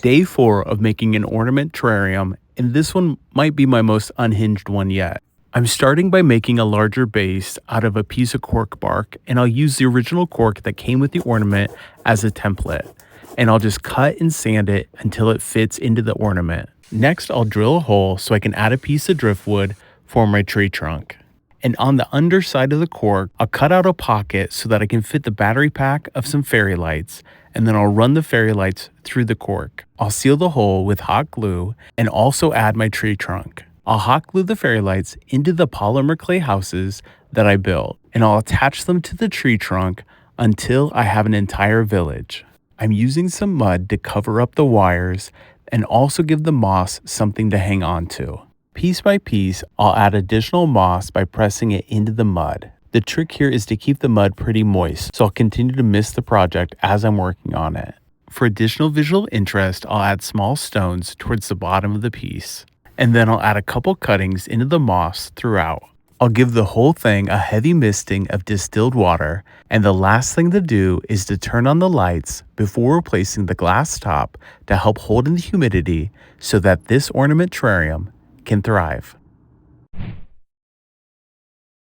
Day 4 of making an ornament terrarium, and this one might be my most unhinged one yet. I'm starting by making a larger base out of a piece of cork bark, and I'll use the original cork that came with the ornament as a template, and I'll just cut and sand it until it fits into the ornament. Next, I'll drill a hole so I can add a piece of driftwood for my tree trunk. And on the underside of the cork, I'll cut out a pocket so that I can fit the battery pack of some fairy lights, and then I'll run the fairy lights through the cork. I'll seal the hole with hot glue and also add my tree trunk. I'll hot glue the fairy lights into the polymer clay houses that I built, and I'll attach them to the tree trunk until I have an entire village. I'm using some mud to cover up the wires and also give the moss something to hang on to. Piece by piece, I'll add additional moss by pressing it into the mud. The trick here is to keep the mud pretty moist, so I'll continue to mist the project as I'm working on it. For additional visual interest, I'll add small stones towards the bottom of the piece, and then I'll add a couple cuttings into the moss throughout. I'll give the whole thing a heavy misting of distilled water, and the last thing to do is to turn on the lights before replacing the glass top to help hold in the humidity so that this ornament terrarium can thrive.